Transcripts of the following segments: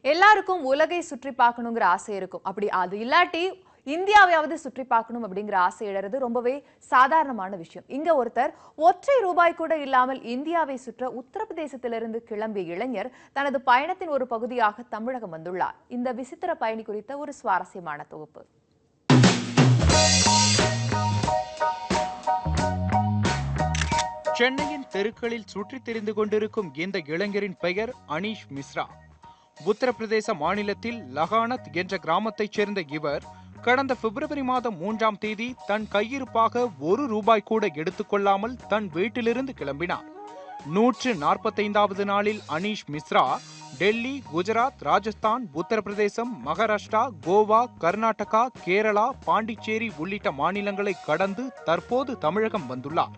எல்லாருக்கும் உலகை சுற்றி பார்க்கணுங்கிற ஆசை இருக்கும். அப்படி அது இல்லாட்டி இந்தியாவையாவது சுற்றி பார்க்கணும் அப்படிங்கிற ஆசை எழுறது ரொம்பவே சாதாரணமான விஷயம். இங்க ஒருத்தர் ஒற்றை ரூபாய் கூட இல்லாமல் இந்தியாவை சுற்ற உத்தரப்பிரதேசத்திலிருந்து கிளம்பிய இளைஞர் தனது பயணத்தின் ஒரு பகுதியாக தமிழகம் வந்துள்ளார். இந்த விசித்திர பயணி குறித்த ஒரு சுவாரஸ்யமான தொகுப்பு. சென்னையின் தெருக்களில் சுற்றித் திரிந்து கொண்டிருக்கும் இந்த இளைஞரின் பெயர் அனீஷ் மிஸ்ரா. உத்தரப்பிரதேச மாநிலத்தில் லகானத் என்ற கிராமத்தைச் சேர்ந்த இவர் கடந்த பிப்ரவரி மாதம் 3ஆம் தேதி தன் கையிருப்பாக ₹1 கூட எடுத்துக்கொள்ளாமல் தன் வீட்டிலிருந்து கிளம்பினார். 145வது நாளில் அனீஷ் மிஸ்ரா டெல்லி, குஜராத், ராஜஸ்தான், உத்தரப்பிரதேசம், மகாராஷ்டிரா, கோவா, கர்நாடகா, கேரளா, பாண்டிச்சேரி உள்ளிட்ட மாநிலங்களை கடந்து தற்போது தமிழகம் வந்துள்ளார்.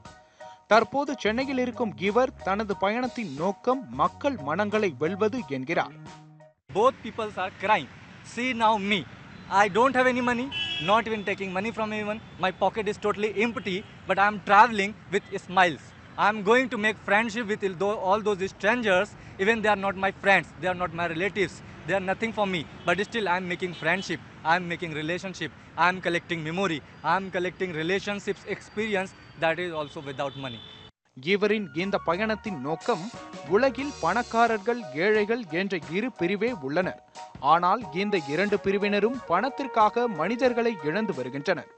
தற்போது சென்னையில் இருக்கும் இவர் தனது பயணத்தின் நோக்கம் மக்கள் மனங்களை வெல்வது என்கிறார். Both peoples are crying. See now me. I don't have any money, not even taking money from anyone. My pocket is totally empty, but I am traveling with smiles. I am going to make friendship with all those strangers. Even they are not my friends, they are not my relatives. They are nothing for me. But still I am making friendship. I am making relationship. I am collecting memory. I am collecting relationships experience that is also without money. இவரின் இந்த பயணத்தின் நோக்கம், உலகில் பணக்காரர்கள், ஏழைகள் என்ற இரு பிரிவே உள்ளனர். ஆனால் இந்த இரண்டு பிரிவினரும் பணத்திற்காக மனிதர்களை இழந்து வருகின்றனர்.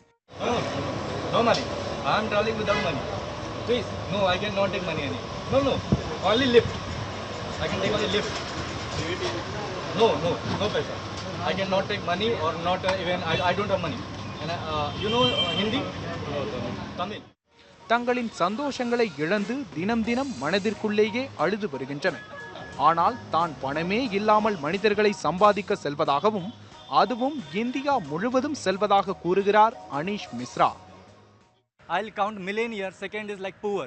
No money. I am traveling without money. Please, no, I cannot take money. No, only lift. I can take only lift. No paisa. I cannot take money or not even. I don't have money. And you know Hindi? Tamil. தங்களின் சந்தோஷங்களை இழந்து தினம் தினம் மனதிற்குள்ளேயே அழுது வருகின்றனர். ஆனால் தான் பணமே இல்லாமல் மனிதர்களை சம்பாதிக்க செல்வதாகவும் அதுவும் இந்தியா முழுவதும் செல்வதாக கூறுகிறார் Anish Mishra. I'll count millionaire, second is like poor.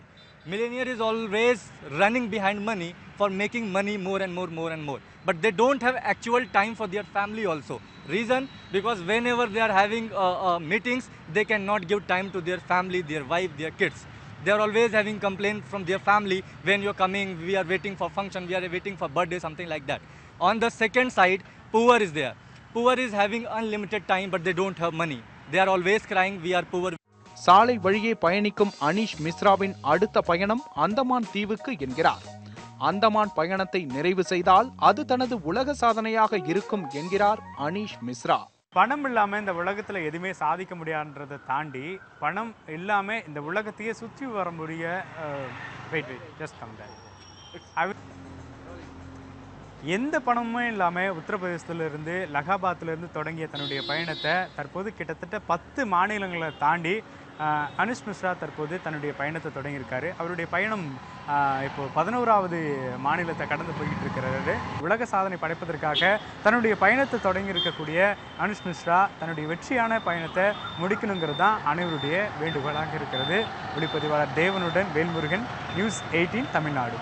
Millionaire is always running behind money for making money more and more. But they don't have actual time for their family also. Reason? Because whenever they are having meetings, they cannot give time to their family, their wife, their kids. They are always having complaints from their family, when you're coming, we are waiting for function, we are waiting for birthday, something like that. On the second side, poor is there. Poor is having unlimited time, but they don't have money. They are always crying, we are poor. சாலை வழியே பயணிக்கும் அனீஷ் மிஸ்ராவின் அடுத்த பயணம் அந்தமான் தீவுக்கு என்கிறார். அந்தமான் பயணத்தை நிறைவு செய்தால் அது தனது உலக சாதனையாக இருக்கும் என்கிறார் அனீஷ் மிஸ்ரா. பணம் இல்லாமல் இந்த உலகத்தில் எதுவுமே சாதிக்க முடியாதுன்றதை தாண்டி பணம் இல்லாமல் இந்த உலகத்தையே சுற்றி வர முடிய எந்த பணமுமே இல்லாமல் உத்தரப்பிரதேசத்திலிருந்து லகாபாத்திலிருந்து தொடங்கிய தன்னுடைய பயணத்தை தற்போது கிட்டத்தட்ட 10 மாநிலங்களை தாண்டி அனீஷ் மிஸ்ரா தற்போது தன்னுடைய பயணத்தை தொடங்கியிருக்காரு. அவருடைய பயணம் இப்போ 11வது மாநிலத்தை கடந்து போய்கிட்டு இருக்கிறாரு. உலக சாதனை படைப்பதற்காக தன்னுடைய பயணத்தை தொடங்கியிருக்கக்கூடிய அனீஷ் மிஸ்ரா தன்னுடைய வெற்றியான பயணத்தை முடிக்கணுங்கிறது தான் அனைவருடைய வேண்டுகோளாக இருக்கிறது. ஒளிப்பதிவாளர் தேவனுடன் வேல்முருகன், நியூஸ் 18 தமிழ்நாடு.